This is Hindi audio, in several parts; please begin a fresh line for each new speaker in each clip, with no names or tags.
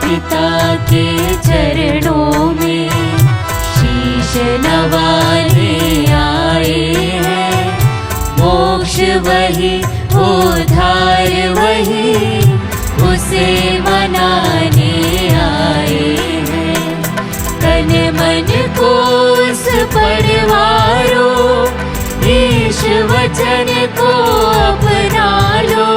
पिता के चरणों में शीश नवाने आए हैं। मोक्ष वही, उद्धार वही, उसे मनाने आए हैं। तन मन को उस परवारो, ईश वचन को अपना लो।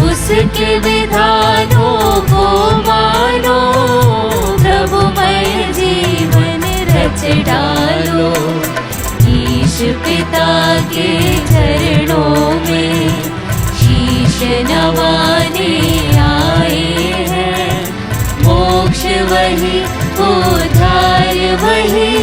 उसके विधानों को मानो, प्रभुमय जीवन रच डालो। ईश पिता के चरणों में शीश नवाने आए हैं। मोक्ष वही, उद्धार वही,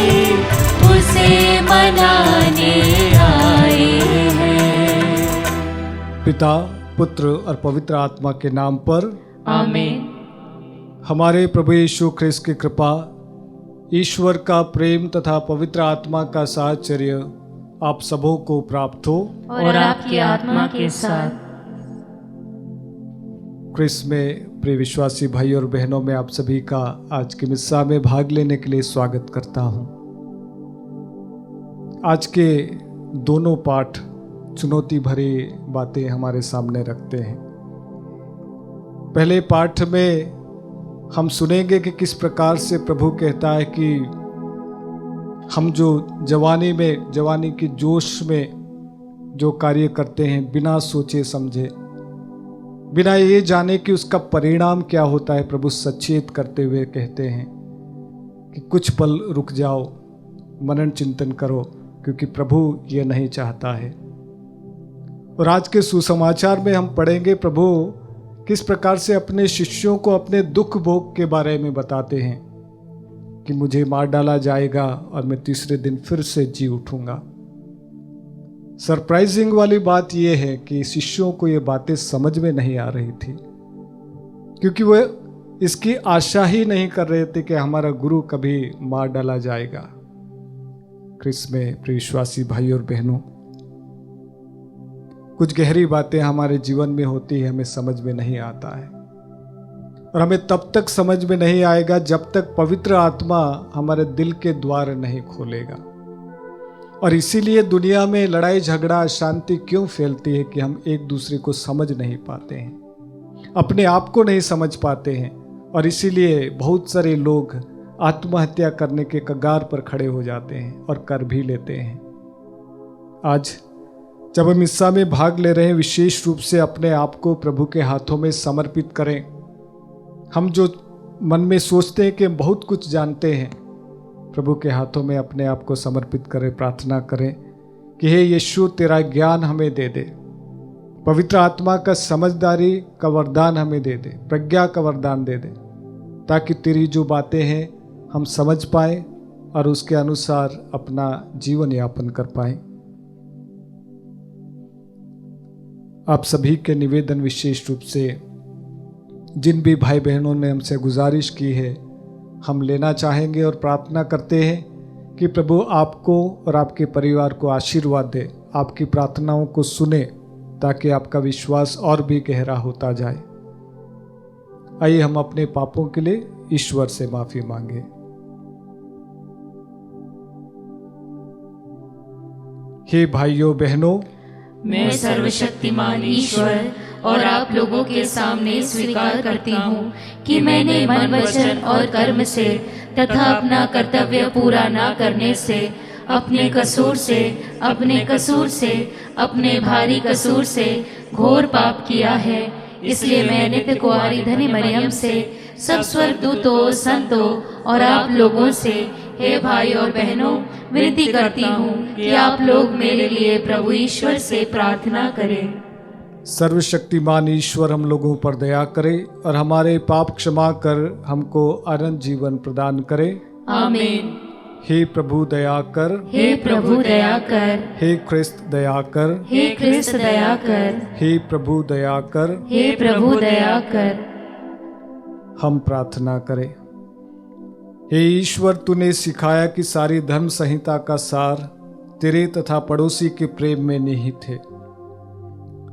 उसे मनाने आए हैं।
पिता, पुत्र और पवित्र आत्मा के नाम पर
आमीन।
हमारे प्रभु यीशु ख्रिस्त की कृपा, ईश्वर का प्रेम तथा पवित्र आत्मा का साहचर्य आप सबों को प्राप्त हो
और आपकी आत्मा के साथ।
ख्रिस्त में प्रिय विश्वासी भाई और बहनों, में आप सभी का आज की मिस्सा में भाग लेने के लिए स्वागत करता हूं। आज के दोनों पाठ चुनौती भरी बातें हमारे सामने रखते हैं। पहले पाठ में हम सुनेंगे कि किस प्रकार से प्रभु कहता है कि हम जो जवानी की जोश में जो कार्य करते हैं, बिना सोचे समझे, बिना ये जाने कि उसका परिणाम क्या होता है, प्रभु सचेत करते हुए कहते हैं कि कुछ पल रुक जाओ, मनन चिंतन करो, क्योंकि प्रभु ये नहीं चाहता है। और आज के सुसमाचार में हम पढ़ेंगे प्रभु किस प्रकार से अपने शिष्यों को अपने दुख भोग के बारे में बताते हैं कि मुझे मार डाला जाएगा और मैं तीसरे दिन फिर से जी उठूंगा। सरप्राइजिंग वाली बात यह है कि शिष्यों को ये बातें समझ में नहीं आ रही थी, क्योंकि वे इसकी आशा ही नहीं कर रहे थे कि हमारा गुरु कभी मार डाला जाएगा। ख्रिस्त में प्रिय विश्वासी भाई और बहनों, कुछ गहरी बातें हमारे जीवन में होती है, हमें समझ में नहीं आता है, और हमें तब तक समझ में नहीं आएगा जब तक पवित्र आत्मा हमारे दिल के द्वार नहीं खोलेगा। और इसीलिए दुनिया में लड़ाई झगड़ा अशांति क्यों फैलती है कि हम एक दूसरे को समझ नहीं पाते हैं, अपने आप को नहीं समझ पाते हैं, और इसीलिए बहुत सारे लोग आत्महत्या करने के कगार पर खड़े हो जाते हैं और कर भी लेते हैं। आज जब हम मिस्सा में भाग ले रहे हैं, विशेष रूप से अपने आप को प्रभु के हाथों में समर्पित करें। हम जो मन में सोचते हैं कि हम बहुत कुछ जानते हैं, प्रभु के हाथों में अपने आप को समर्पित करें, प्रार्थना करें कि हे यीशु, तेरा ज्ञान हमें दे दे, पवित्र आत्मा का समझदारी का वरदान हमें दे दे, प्रज्ञा का वरदान दे दे, ताकि तेरी जो बातें हैं हम समझ पाए और उसके अनुसार अपना जीवन यापन कर पाए। आप सभी के निवेदन, विशेष रूप से जिन भी भाई बहनों ने हमसे गुजारिश की है, हम लेना चाहेंगे और प्रार्थना करते हैं कि प्रभु आपको और आपके परिवार को आशीर्वाद दे, आपकी प्रार्थनाओं को सुने, ताकि आपका विश्वास और भी गहरा होता जाए। आइए हम अपने पापों के लिए ईश्वर से माफी मांगे। हे भाइयों बहनों,
मैं सर्वशक्तिमान ईश्वर और आप लोगों के सामने स्वीकार करती हूँ कि मैंने मन, वचन और कर्म से तथा अपना कर्तव्य पूरा न करने से, अपने कसूर से, अपने भारी कसूर से घोर पाप किया है। इसलिए मैं नित्य कुंवारी धन्य मरियम से, सब स्वर्गदूतों, संतों और आप लोगों से, हे भाई और बहनों, विनती करती हूँ कि आप लोग मेरे लिए प्रभु ईश्वर से प्रार्थना करें।
सर्वशक्तिमान ईश्वर हम लोगों पर दया करे और हमारे पाप क्षमा कर हमको अनंत जीवन प्रदान करे।
आमीन।
हे प्रभु दया कर,
हे प्रभु दया कर,
हे ख्रिस्त दया कर,
हे ख्रिस्त दया कर,
हे प्रभु दया कर,
हे प्रभु दया कर।
हम प्रार्थना करें। हे ईश्वर, तूने सिखाया कि सारी धर्म संहिता का सार तेरे तथा पड़ोसी के प्रेम में निहित है।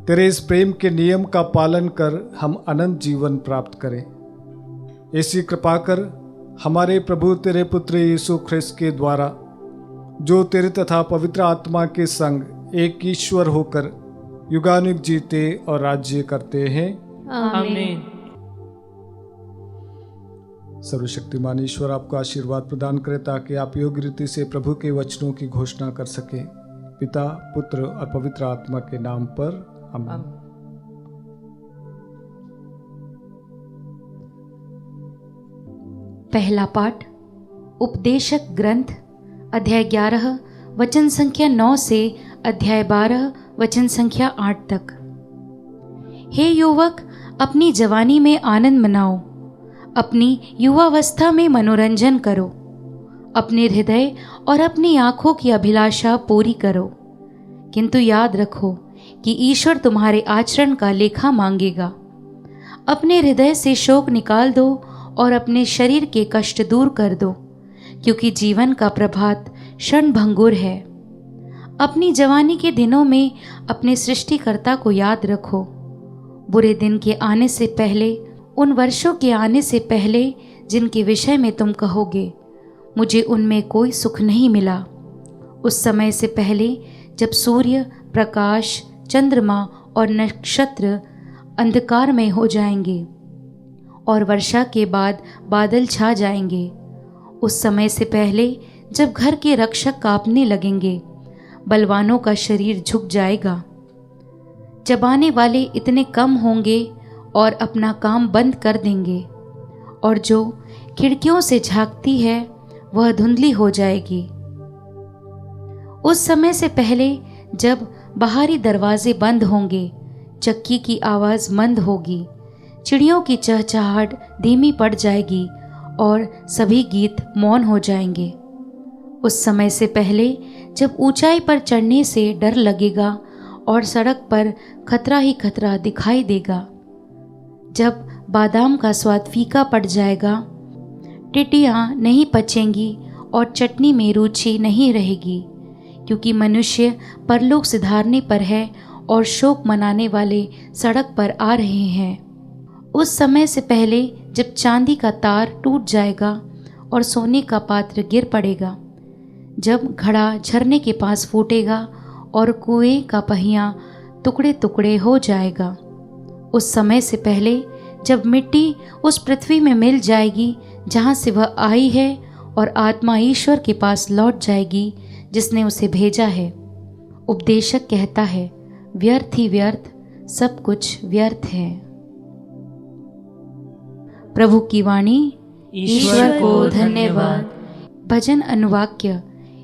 तेरे इस प्रेम के नियम का पालन कर हम अनंत जीवन प्राप्त करें। ऐसी कृपा कर हमारे प्रभु तेरे पुत्र यीशु ख्रिस्त के द्वारा, जो तेरे तथा पवित्र आत्मा के संग एक ईश्वर होकर युगानुग जीते और राज्य करते हैं।
आमीन।
सर्वशक्तिमान ईश्वर आपको आशीर्वाद प्रदान करे ताकि आप योग्य रीति से प्रभु के वचनों की घोषणा कर सके। पिता, पुत्र और पवित्र आत्मा के नाम पर आमीन।
पहला पाठ उपदेशक ग्रंथ अध्याय 11 वचन संख्या 9 से अध्याय 12 वचन संख्या 8 तक। हे युवक, अपनी जवानी में आनंद मनाओ, अपनी युवावस्था में मनोरंजन करो, अपने हृदय और अपनी आंखों की अभिलाषा पूरी करो। किंतु याद रखो कि ईश्वर तुम्हारे आचरण का लेखा मांगेगा। अपने हृदय से शोक निकाल दो और अपने शरीर के कष्ट दूर कर दो, क्योंकि जीवन का प्रभात क्षणभंगुर है। अपनी जवानी के दिनों में अपने सृष्टिकर्ता को याद रखो। बुरे दिन के आने से पहले, उन वर्षों के आने से पहले जिनके विषय में तुम कहोगे, मुझे उनमें कोई सुख नहीं मिला। उस समय से पहले जब सूर्य, प्रकाश, चंद्रमा और नक्षत्र अंधकारमय हो जाएंगे और वर्षा के बाद बादल छा जाएंगे, उस समय से पहले जब घर के रक्षक कांपने लगेंगे, बलवानों का शरीर झुक जाएगा, चबाने वाले इतने कम होंगे और अपना काम बंद कर देंगे, और जो खिड़कियों से झांकती है वह धुंधली हो जाएगी। उस समय से पहले जब बाहरी दरवाजे बंद होंगे, चक्की की आवाज़ मंद होगी, चिड़ियों की चहचहाहट धीमी पड़ जाएगी और सभी गीत मौन हो जाएंगे। उस समय से पहले जब ऊंचाई पर चढ़ने से डर लगेगा और सड़क पर खतरा ही खतरा दिखाई देगा, जब बादाम का स्वाद फीका पड़ जाएगा, टिड्डियाँ नहीं पचेंगी और चटनी में रुचि नहीं रहेगी, क्योंकि मनुष्य परलोक सिधारने पर है और शोक मनाने वाले सड़क पर आ रहे हैं। उस समय से पहले जब चांदी का तार टूट जाएगा और सोने का पात्र गिर पड़ेगा, जब घड़ा झरने के पास फूटेगा और कुएं का पहिया टुकड़े टुकड़े हो जाएगा, उस समय से पहले जब मिट्टी उस पृथ्वी में मिल जाएगी जहाँ से वह आई है और आत्मा ईश्वर के पास लौट जाएगी जिसने उसे भेजा है। उपदेशक कहता है, व्यर्थ ही व्यर्थ, सब कुछ व्यर्थ है। प्रभु की वाणी। ईश्वर को धन्यवाद। भजन अनुवाक्य।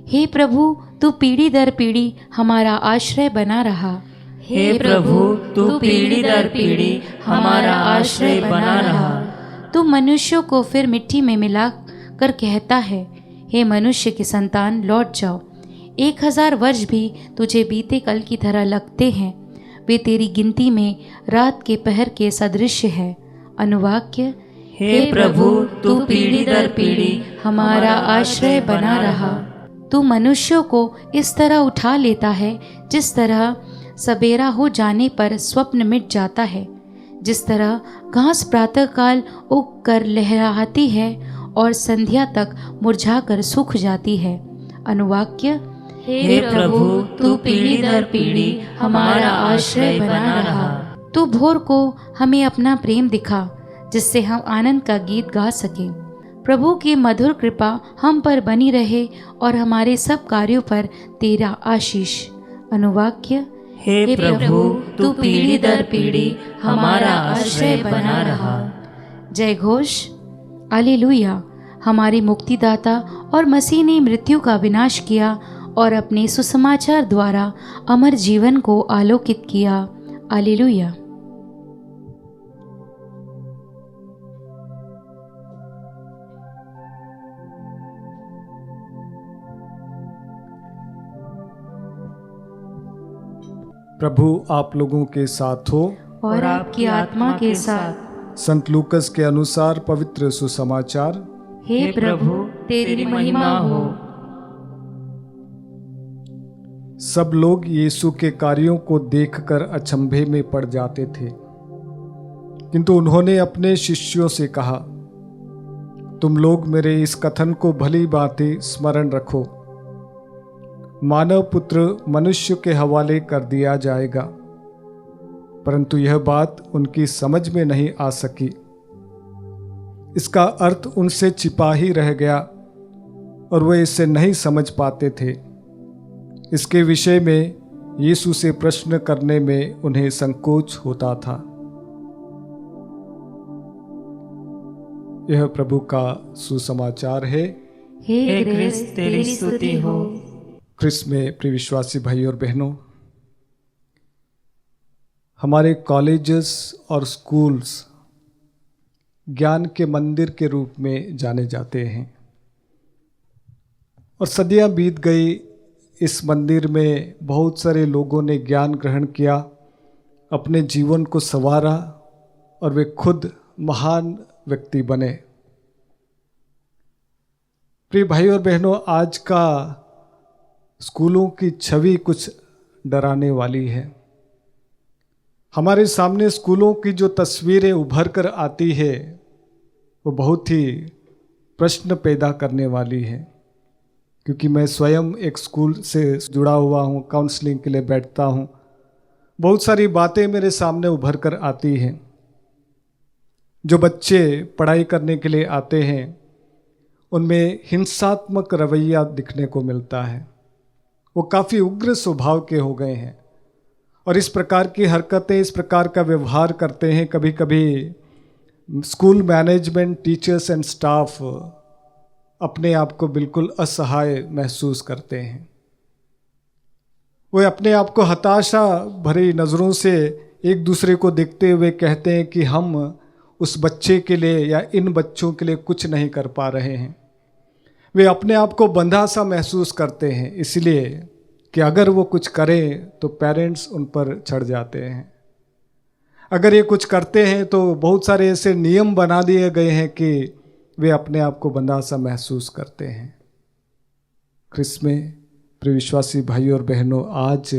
हे प्रभु, तू पीढ़ी दर पीढ़ी हमारा आश्रय बना रहा।
हे प्रभु, तू पीढ़ी दर पीढ़ी हमारा आश्रय बना रहा।
तू मनुष्यों को फिर मिट्टी में मिला कर कहता है, हे मनुष्य के संतान, लौट जाओ। 1000 वर्ष भी तुझे बीते कल की तरह लगते हैं, वे तेरी गिनती में रात के पहर के सदृश है। अनुवाक्य।
हे प्रभु, तू पीढ़ी दर पीढ़ी हमारा आश्रय बना रहा।
तू मनुष्यों को इस तरह उठा लेता है जिस तरह सबेरा हो जाने पर स्वप्न मिट जाता है, जिस तरह घास प्रातःकाल उग कर लहराती है और संध्या तक मुरझाकर सूख जाती है। अनुवाक्य।
हे प्रभु, तू पीढ़ी दर पीढ़ी हमारा आश्रय बना रहा।
तू भोर को हमें अपना प्रेम दिखा, जिससे हम आनंद का गीत गा सकें। प्रभु की मधुर कृपा हम पर बनी रहे और हमारे सब कार्यों पर तेरा आशीष। अनुवाक्य।
हे प्रभु, तू पीढ़ी दर पीढ़ी हमारा आश्रय बना रहा।
जय घोष। हालेलुया। हमारे मुक्तिदाता और मसीह ने मृत्यु का विनाश किया और अपने सुसमाचार द्वारा अमर जीवन को आलोकित किया। हालेलुया।
प्रभु आप लोगों के साथ हो
और आपकी आत्मा के साथ।
संत लूकस के अनुसार पवित्र सुसमाचार।
हे प्रभु, तेरी महिमा हो।
सब लोग यीशु के कार्यों को देखकर अचंभे में पड़ जाते थे, किंतु उन्होंने अपने शिष्यों से कहा, तुम लोग मेरे इस कथन को भली भांति स्मरण रखो। मानव पुत्र मनुष्य के हवाले कर दिया जाएगा, परंतु यह बात उनकी समझ में नहीं आ सकी। इसका अर्थ उनसे छिपा ही रह गया और वे इसे नहीं समझ पाते थे। इसके विषय में यीशु से प्रश्न करने में उन्हें संकोच होता था। यह प्रभु का सुसमाचार है।
हे क्रिस्त तेरी स्तुति हो।
क्रिस्त में प्रिय विश्वासी भाई और बहनों, हमारे कॉलेजेस और स्कूल्स ज्ञान के मंदिर के रूप में जाने जाते हैं और सदियां बीत गई। इस मंदिर में बहुत सारे लोगों ने ज्ञान ग्रहण किया, अपने जीवन को संवारा और वे खुद महान व्यक्ति बने। प्रिय भाई और बहनों, आज का स्कूलों की छवि कुछ डराने वाली है। हमारे सामने स्कूलों की जो तस्वीरें उभर कर आती है वो बहुत ही प्रश्न पैदा करने वाली है, क्योंकि मैं स्वयं एक स्कूल से जुड़ा हुआ हूँ, काउंसलिंग के लिए बैठता हूँ। बहुत सारी बातें मेरे सामने उभर कर आती हैं। जो बच्चे पढ़ाई करने के लिए आते हैं उनमें हिंसात्मक रवैया दिखने को मिलता है। वो काफ़ी उग्र स्वभाव के हो गए हैं और इस प्रकार की हरकतें, इस प्रकार का व्यवहार करते हैं। कभी कभी school management, teachers and staff अपने आप को बिल्कुल असहाय महसूस करते हैं। वे अपने आप को हताशा भरी नज़रों से एक दूसरे को देखते हुए कहते हैं कि हम उस बच्चे के लिए या इन बच्चों के लिए कुछ नहीं कर पा रहे हैं। वे अपने आप को बंधा सा महसूस करते हैं, इसलिए कि अगर वो कुछ करें तो पेरेंट्स उन पर चढ़ जाते हैं। अगर ये कुछ करते हैं तो बहुत सारे ऐसे नियम बना दिए गए हैं कि वे अपने आप को बंधा सा महसूस करते हैं। क्रिस्त में प्रिय विश्वासी भाई और बहनों, आज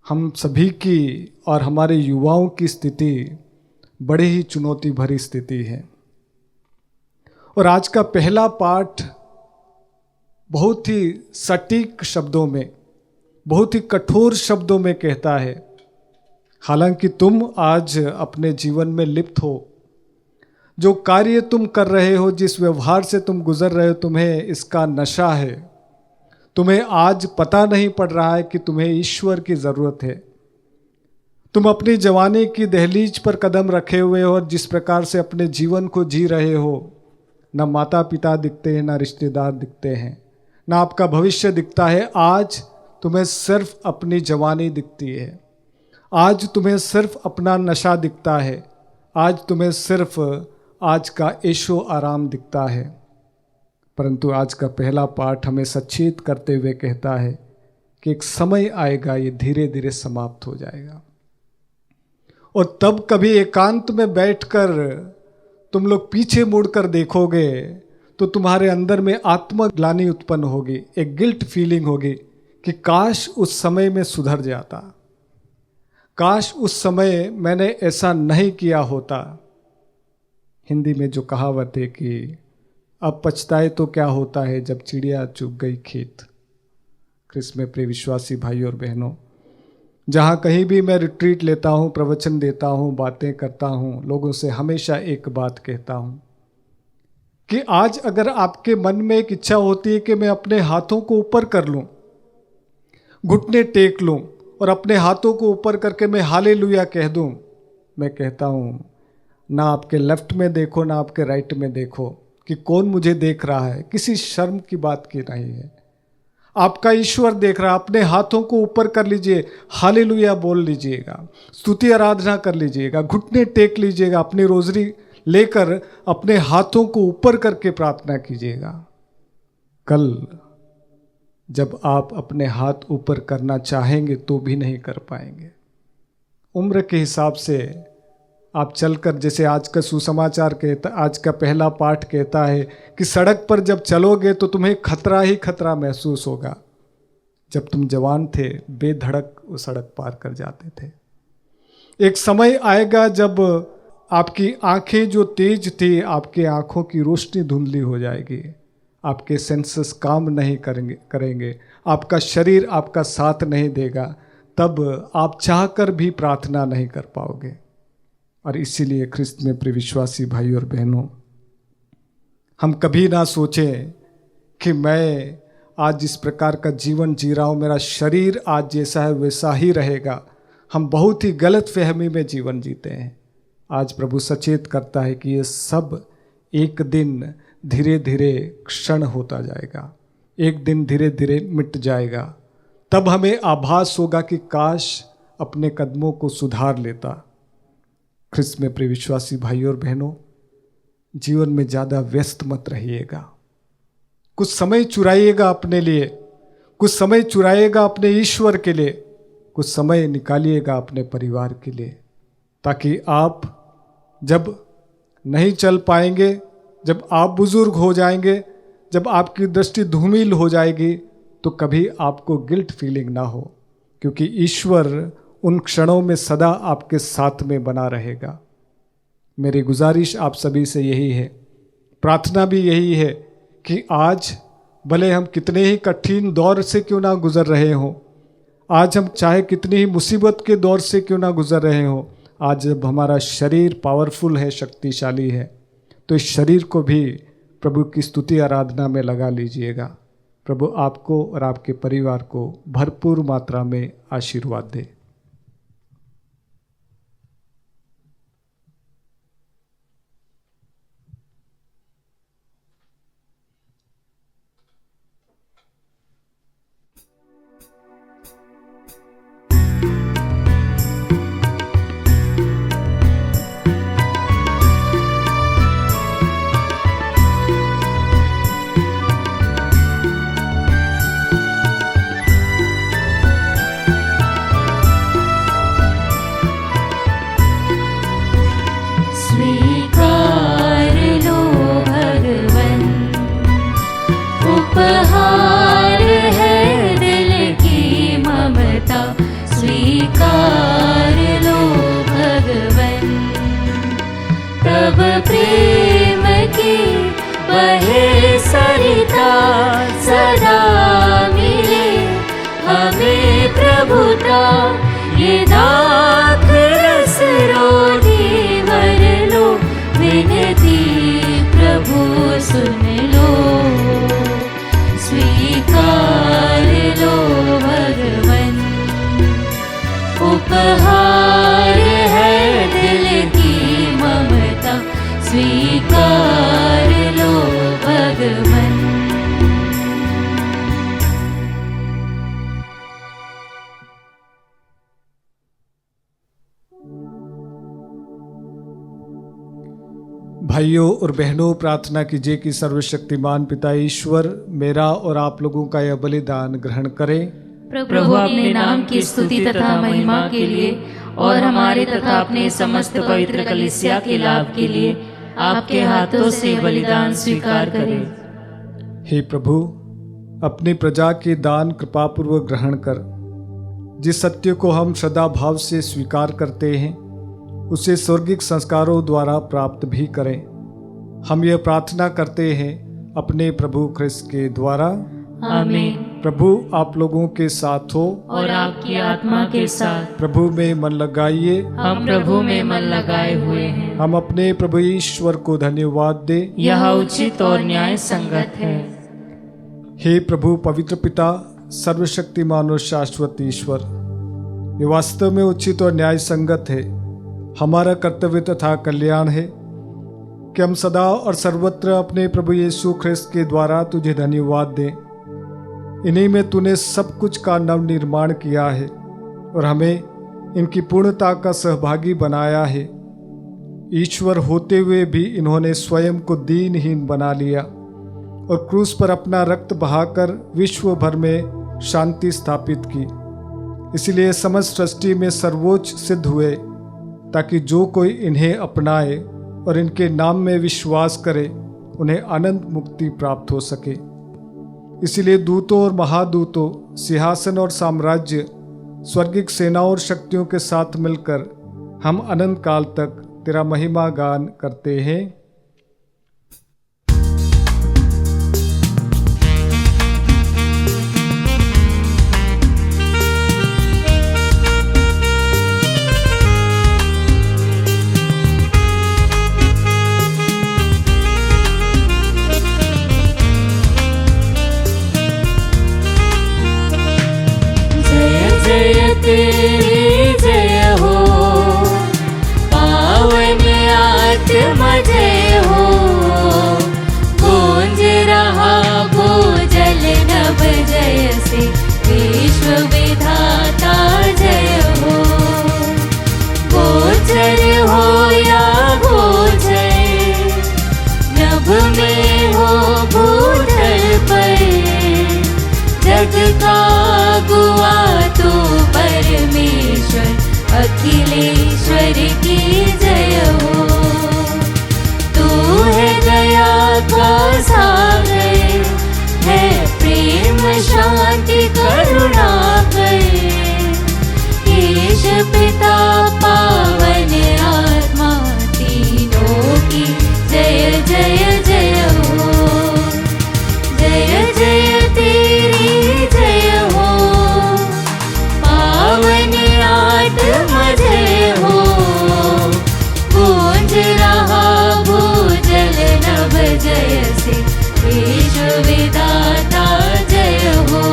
हम सभी की और हमारे युवाओं की स्थिति बड़ी ही चुनौती भरी स्थिति है। और आज का पहला पाठ बहुत ही सटीक शब्दों में, बहुत ही कठोर शब्दों में कहता है, हालांकि तुम आज अपने जीवन में लिप्त हो, जो कार्य तुम कर रहे हो, जिस व्यवहार से तुम गुजर रहे हो, तुम्हें इसका नशा है। तुम्हें आज पता नहीं पड़ रहा है कि तुम्हें ईश्वर की ज़रूरत है। तुम अपनी जवानी की दहलीज पर कदम रखे हुए हो और जिस प्रकार से अपने जीवन को जी रहे हो, न माता पिता दिखते हैं, न रिश्तेदार दिखते हैं, न आपका भविष्य दिखता है। आज तुम्हें सिर्फ अपनी जवानी दिखती है, आज तुम्हें सिर्फ अपना नशा दिखता है, आज तुम्हें सिर्फ आज का ऐशो आराम दिखता है। परंतु आज का पहला पाठ हमें सचेत करते हुए कहता है कि एक समय आएगा, ये धीरे धीरे समाप्त हो जाएगा और तब कभी एकांत में बैठकर तुम लोग पीछे मुड़कर देखोगे तो तुम्हारे अंदर में आत्मग्लानि उत्पन्न होगी, एक गिल्ट फीलिंग होगी कि काश उस समय में सुधर जाता, काश उस समय मैंने ऐसा नहीं किया होता। हिंदी में जो कहावत है कि अब पछताए तो क्या होता है जब चिड़िया चुग गई खेत। क्रिस्त में प्रिय विश्वासी भाई और बहनों, जहाँ कहीं भी मैं रिट्रीट लेता हूँ, प्रवचन देता हूँ, बातें करता हूँ, लोगों से हमेशा एक बात कहता हूँ कि आज अगर आपके मन में एक इच्छा होती है कि मैं अपने हाथों को ऊपर कर लूँ, घुटने टेक लूँ और अपने हाथों को ऊपर करके मैं हालेलुया कह दूँ, मैं कहता हूँ ना आपके लेफ्ट में देखो ना आपके राइट में देखो कि कौन मुझे देख रहा है। किसी शर्म की बात की नहीं है, आपका ईश्वर देख रहा है। अपने हाथों को ऊपर कर लीजिए, हालेलुया बोल लीजिएगा, स्तुति आराधना कर लीजिएगा, घुटने टेक लीजिएगा, अपनी रोजरी लेकर अपने हाथों को ऊपर करके प्रार्थना कीजिएगा। कल जब आप अपने हाथ ऊपर करना चाहेंगे तो भी नहीं कर पाएंगे। उम्र के हिसाब से आप चलकर, जैसे आज का सुसमाचार कहता, आज का पहला पाठ कहता है कि सड़क पर जब चलोगे तो तुम्हें खतरा ही खतरा महसूस होगा। जब तुम जवान थे बेधड़क वो सड़क पार कर जाते थे। एक समय आएगा जब आपकी आंखें जो तेज थी, आपके आंखों की रोशनी धुंधली हो जाएगी, आपके सेंसेस काम नहीं करेंगे, आपका शरीर आपका साथ नहीं देगा, तब आप चाहकर भी प्रार्थना नहीं कर पाओगे। और इसीलिए ख्रिस्त में प्रिय विश्वासी भाई और बहनों, हम कभी ना सोचें कि मैं आज इस प्रकार का जीवन जी रहा हूँ, मेरा शरीर आज जैसा है वैसा ही रहेगा। हम बहुत ही गलत फहमी में जीवन जीते हैं। आज प्रभु सचेत करता है कि ये सब एक दिन धीरे धीरे क्षण होता जाएगा, एक दिन धीरे धीरे मिट जाएगा। तब हमें आभास होगा कि काश अपने कदमों को सुधार लेता। ख्रिस्त में प्रिय विश्वासी भाई और बहनों, जीवन में ज़्यादा व्यस्त मत रहिएगा। कुछ समय चुराइएगा अपने लिए, कुछ समय चुराइएगा अपने ईश्वर के लिए, कुछ समय निकालिएगा अपने परिवार के लिए, ताकि आप जब नहीं चल पाएंगे, जब आप बुजुर्ग हो जाएंगे, जब आपकी दृष्टि धूमिल हो जाएगी, तो कभी आपको गिल्ट फीलिंग ना हो, क्योंकि ईश्वर उन क्षणों में सदा आपके साथ में बना रहेगा। मेरी गुजारिश आप सभी से यही है, प्रार्थना भी यही है कि आज भले हम कितने ही कठिन दौर से क्यों ना गुजर रहे हों, आज हम चाहे कितनी ही मुसीबत के दौर से क्यों ना गुजर रहे हों, आज जब हमारा शरीर पावरफुल है, शक्तिशाली है, तो इस शरीर को भी प्रभु की स्तुति आराधना में लगा लीजिएगा। प्रभु आपको और आपके परिवार को भरपूर मात्रा में आशीर्वाद दे।
प्रेम की बहे सरिता सदा मिले हमें प्रभुता, ये दाख रस रोधी भर लो, विनती प्रभु सुन लो, स्वीकार लो भगवन, उपहार है दिल की ममता, स्वीकार लो भगवन।
भाइयों और बहनों, प्रार्थना कीजिए कि सर्वशक्तिमान पिता ईश्वर मेरा और आप लोगों का यह बलिदान ग्रहण करें।
प्रभु अपने नाम की स्तुति तथा महिमा के लिए और हमारे तथा अपने समस्त पवित्र कलीसिया के लाभ के लिए आपके हाथों से बलिदान स्वीकार करें।
हे प्रभु, अपनी प्रजा के दान कृपापूर्वक ग्रहण कर, जिस सत्य को हम श्रद्धा भाव से स्वीकार करते हैं उसे स्वर्गिक संस्कारों द्वारा प्राप्त भी करें। हम यह प्रार्थना करते हैं अपने प्रभु ख्रिस्त के द्वारा,
आमीन।
प्रभु आप लोगों के साथ हो
और आपकी आत्मा के साथ।
प्रभु में मन लगाइए,
हम प्रभु में मन लगाए हुए हैं।
हम अपने प्रभु ईश्वर को धन्यवाद दे,
यह उचित और न्याय संगत है।
हे प्रभु पवित्र पिता, सर्वशक्तिमान और शाश्वत ईश्वर, ये वास्तव में उचित और न्याय संगत है, हमारा कर्तव्य तथा कल्याण है कि हम सदा और सर्वत्र अपने प्रभु यीशु ख्रिस्त के द्वारा तुझे धन्यवाद दें। इन्हीं में तूने सब कुछ का नव निर्माण किया है और हमें इनकी पूर्णता का सहभागी बनाया है। ईश्वर होते हुए भी इन्होंने स्वयं को दीनहीन बना लिया और क्रूस पर अपना रक्त बहाकर विश्व भर में शांति स्थापित की। इसलिए समस्त सृष्टि में सर्वोच्च सिद्ध हुए, ताकि जो कोई इन्हें अपनाए और इनके नाम में विश्वास करे उन्हें अनंत मुक्ति प्राप्त हो सके। इसलिए दूतों और महादूतों, सिंहासन और साम्राज्य, स्वर्गिक सेनाओं और शक्तियों के साथ मिलकर हम अनंत काल तक तेरा महिमा गान करते हैं।
तेरी जय हो, पावन आत्मा जय हो, गूंज रहा भूजल नभ जय से, विश्व विधाता जय हो। गोचर हो या गोचर, नभ में हो भूतल पर, जग का गुआ तू परमेश्वर, अखिलेश्वर की जय हो। तू है दया का सागर, है प्रेम शांति करुणा कर, ईश पिता पावन आत्मा तीनों की जय जय जय हो। जय जय तेरी जय हो, पावन आत्मा जय हो, गूंज रहा भूजल नभ जय से, विश्व विधाता जय हो,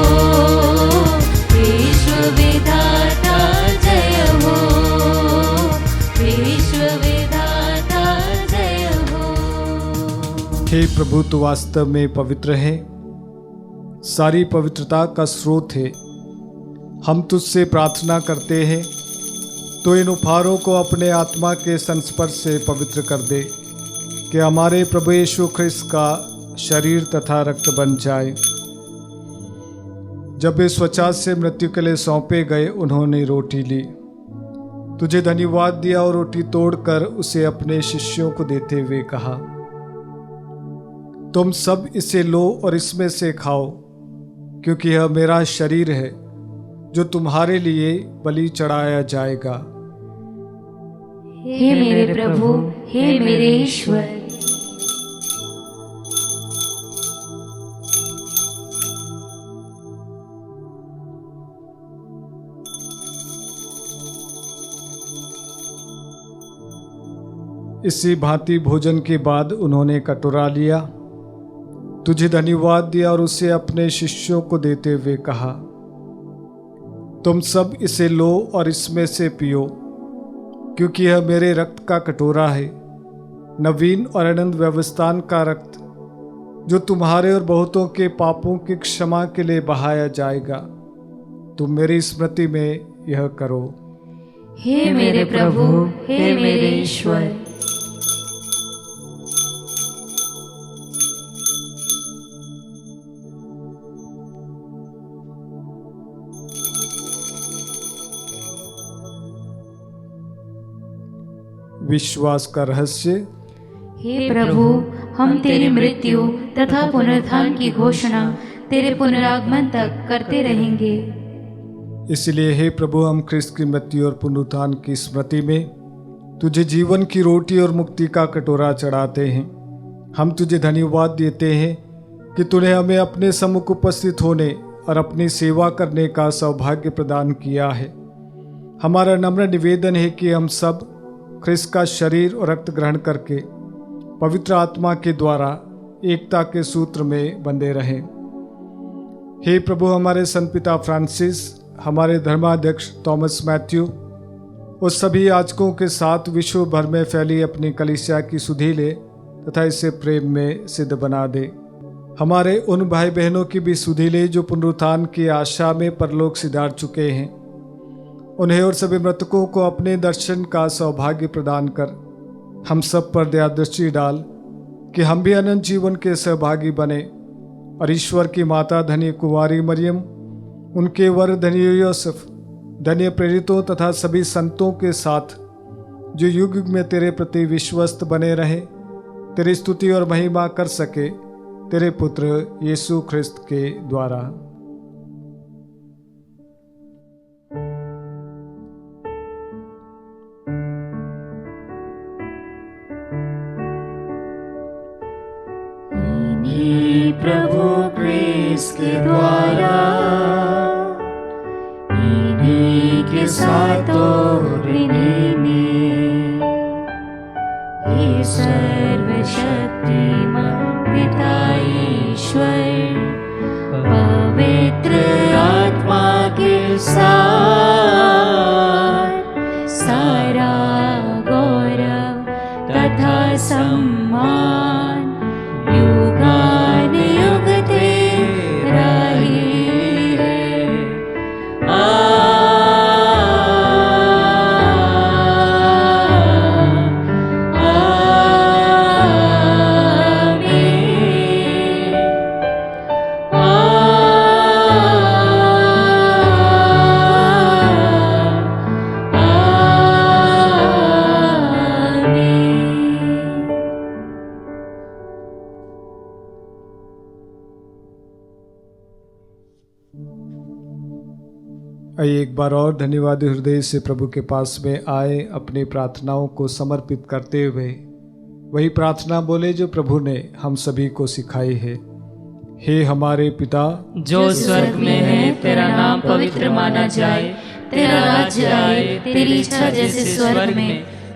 विश्व विधाता जय हो, विश्व विधाता जय हो।
हे प्रभु, तू वास्तव में पवित्र है, सारी पवित्रता का स्रोत है। हम तुझसे प्रार्थना करते हैं तो इन उपहारों को अपने आत्मा के संस्पर्श से पवित्र कर दे, कि हमारे प्रभु यीशु ख्रिस्त का शरीर तथा रक्त बन जाए। जब वे स्वचात से मृत्यु के लिए सौंपे गए, उन्होंने रोटी ली, तुझे धन्यवाद दिया और रोटी तोड़कर उसे अपने शिष्यों को देते हुए कहा, तुम सब इसे लो और इसमें से खाओ, क्योंकि यह मेरा शरीर है जो तुम्हारे लिए बलि चढ़ाया जाएगा।
हे मेरे प्रभु, हे मेरे ईश्वर।
इसी भांति भोजन के बाद उन्होंने कटोरा लिया, तुझे धन्यवाद दिया और उसे अपने शिष्यों को देते हुए कहा, तुम सब इसे लो और इसमें से पियो, क्योंकि यह मेरे रक्त का कटोरा है, नवीन और अनंत व्यवस्थान का रक्त, जो तुम्हारे और बहुतों के पापों की क्षमा के लिए बहाया जाएगा। तुम मेरी स्मृति में यह करो।
हे मेरे प्रभु, हे मेरे ईश्वर।
विश्वास का रहस्य।
हे प्रभु, हम तेरी मृत्यु तथा पुनरुत्थान की घोषणा तेरे पुनरागमन तक करते रहेंगे।
इसलिए हे प्रभु, हम ख्रिस्त की मृत्यु और पुनरुत्थान की स्मृति में तुझे जीवन की रोटी और मुक्ति का कटोरा चढ़ाते हैं। हम तुझे धन्यवाद देते हैं कि तूने हमें अपने सम्मुख उपस्थित होने और अपनी सेवा करने का सौभाग्य प्रदान किया है। हमारा नम्र निवेदन है कि हम सब ख्रिस्त का शरीर और रक्त ग्रहण करके पवित्र आत्मा के द्वारा एकता के सूत्र में बंधे रहें। हे प्रभु, हमारे संत पिता फ्रांसिस, हमारे धर्माध्यक्ष थॉमस मैथ्यू और सभी याजकों के साथ विश्व भर में फैली अपनी कलीसिया की सुधि ले तथा इसे प्रेम में सिद्ध बना दे। हमारे उन भाई बहनों की भी सुधि ले जो पुनरुत्थान की आशा में परलोक सिधार चुके हैं। उन्हें और सभी मृतकों को अपने दर्शन का सौभाग्य प्रदान कर हम सब पर दया दृष्टि डाल, कि हम भी अनंत जीवन के सहभागी बने और ईश्वर की माता धन्य कुंवारी मरियम, उनके वर धन्य यूसुफ, धन्य प्रेरितों तथा सभी संतों के साथ जो युग युग में तेरे प्रति विश्वस्त बने रहे, तेरी स्तुति और महिमा कर सके, तेरे पुत्र यीशु ख्रिस्त के द्वारा।
प्रभु क्रिस्त के द्वारा इन्हीं के साथ और इन्हीं में हे सर्वशक्तिमान पिता ईश्वर पवित्र आत्मा के साथ सारा गौरव तथा सम्मान युगान युग तेरा ही है।
आइए एक बार और धन्यवाद हृदय से प्रभु के पास में आए, अपनी प्रार्थनाओं को समर्पित करते हुए वही प्रार्थना बोले जो प्रभु ने हम सभी को सिखाई है। हे हमारे पिता
जो स्वर्ग में है, तेरा नाम पवित्र माना जाए, तेरा राज्य आए, तेरी इच्छा जैसे स्वर्ग में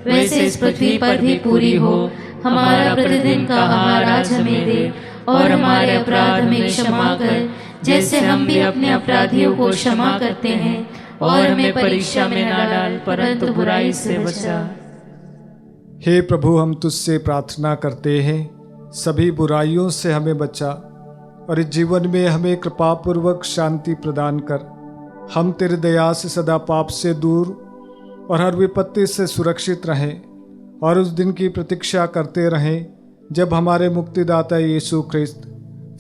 वैसे इस पृथ्वी पर भी पूरी हो। हमारा प्रतिदिन का आहार आज हमें दे, और हमारे अपराध हमें क्षमा कर जैसे हम भी अपने अपराधियों को क्षमा करते हैं, और हमें परीक्षा में न डाल परंतु बुराई से बचा।
हे प्रभु, हम तुझसे प्रार्थना करते हैं, सभी बुराइयों से हमें बचा और इस जीवन में हमें कृपापूर्वक शांति प्रदान कर। हम तेरी दया से सदा पाप से दूर और हर विपत्ति से सुरक्षित रहें, और उस दिन की प्रतीक्षा करते रहें जब हमारे मुक्तिदाता यीशु ख्रिस्त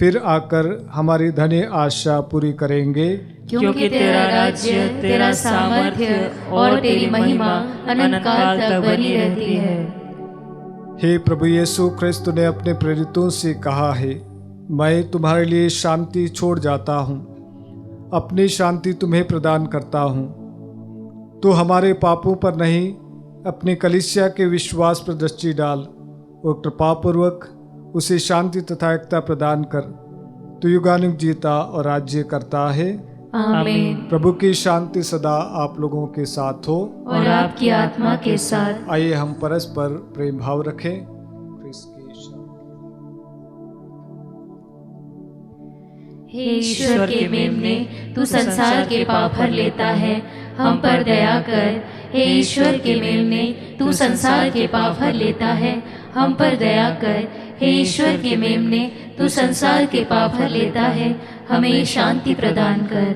फिर आकर हमारी धन्य आशा पूरी करेंगे।
क्योंकि तेरा राज्य, तेरा सामर्थ्य और तेरी महिमा अनंत काल तक बनी रहती है।
हे प्रभु यीशु ख्रिस्त ने अपने प्रेरितों से कहा है, मैं तुम्हारे लिए शांति छोड़ जाता हूँ, अपनी शांति तुम्हें प्रदान करता हूँ। तो हमारे पापों पर नहीं, अपनी कलीसिया के विश्वास पर दृष्टि डाल और कृपापूर्वक उसे शांति तथा एकता प्रदान कर। तू युगानुग जीता और राज्य करता है।
आमीन।
प्रभु की शांति सदा आप लोगों के साथ हो
और आपकी आत्मा के साथ।
आइए हम परस्पर प्रेम भाव रखें। क्रिस्त की शांति।
हे ईश्वर के मेमने, तू संसार के पाप हर लेता है, हम पर दया कर। हे ईश्वर के मेमने, तू संसार के पाप हर लेता है, हम पर दया कर। हे ईश्वर के मेमने, तू संसार के पाप हर लेता है, हमें शांति प्रदान कर।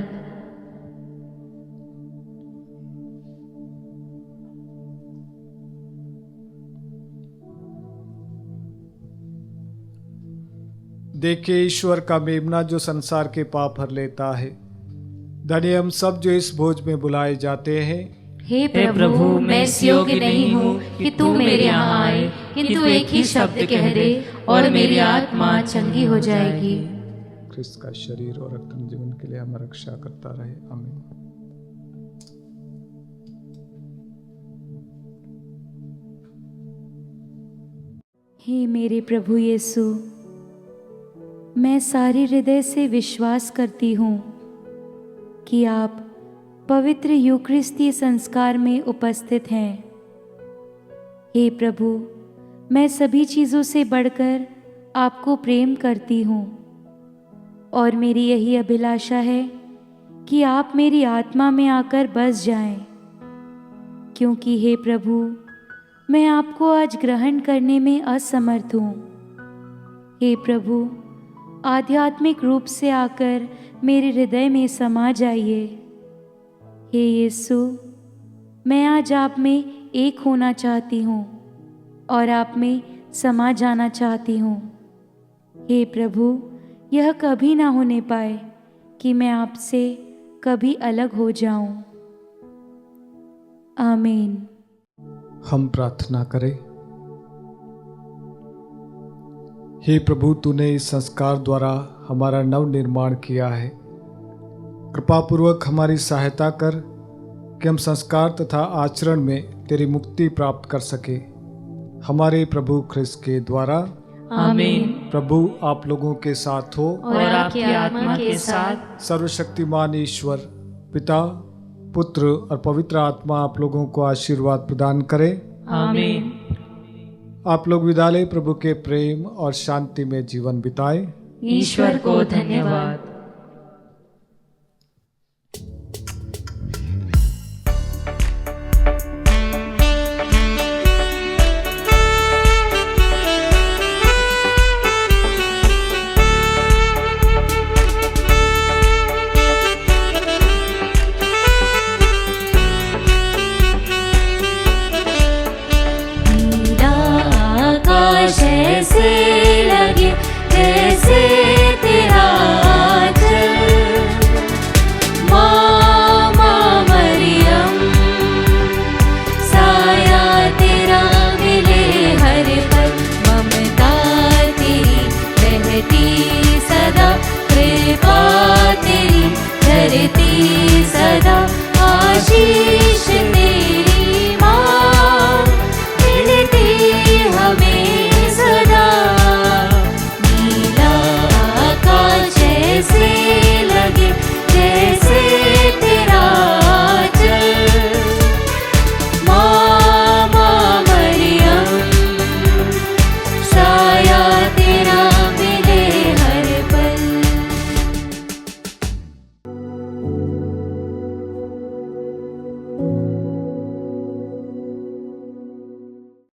देखिए ईश्वर का मेमना जो संसार के पाप हर लेता है। धन्य हम सब जो इस भोज में बुलाए जाते हैं।
हे प्रभु, मैं इस योग्य नहीं हूँ कि तू मेरे यहाँ आए, किंतु एक ही शब्द कह दे और मेरी आत्मा चंगी हो जाएगी।
क्रिस्त का शरीर और रक्त जीवन के लिए हमारी रक्षा करता रहे। आमीन।
हे मेरे प्रभु यीशु, मैं सारे हृदय से विश्वास करती हूँ कि आप पवित्र यूकरिस्तीय संस्कार में उपस्थित हैं। हे प्रभु, मैं सभी चीज़ों से बढ़कर आपको प्रेम करती हूँ, और मेरी यही अभिलाषा है कि आप मेरी आत्मा में आकर बस जाएं, क्योंकि हे प्रभु, मैं आपको आज ग्रहण करने में असमर्थ हूँ। हे प्रभु, आध्यात्मिक रूप से आकर मेरे हृदय में समा जाइए। हे यीशु, मैं आज आप में एक होना चाहती हूँ और आप में समा जाना चाहती हूँ। हे प्रभु, यह कभी ना होने पाए कि मैं आपसे कभी अलग हो जाऊं। आमीन।
हम प्रार्थना करें। हे प्रभु, तूने इस संस्कार द्वारा हमारा नव निर्माण किया है। कृपापूर्वक हमारी सहायता कर कि हम संस्कार तथा आचरण में तेरी मुक्ति प्राप्त कर सके। हमारे प्रभु ख्रिस्त के द्वारा।
आमीन।
प्रभु आप लोगों के साथ हो।
और आपकी आत्मा के साथ।
सर्वशक्तिमान ईश्वर पिता, पुत्र और पवित्र आत्मा आप लोगों को आशीर्वाद प्रदान करे।
आमीन।
आप लोग विद्यालय प्रभु के प्रेम और शांति में जीवन बिताए।
ईश्वर को धन्यवाद।
आकाश ऐसे लगे जैसे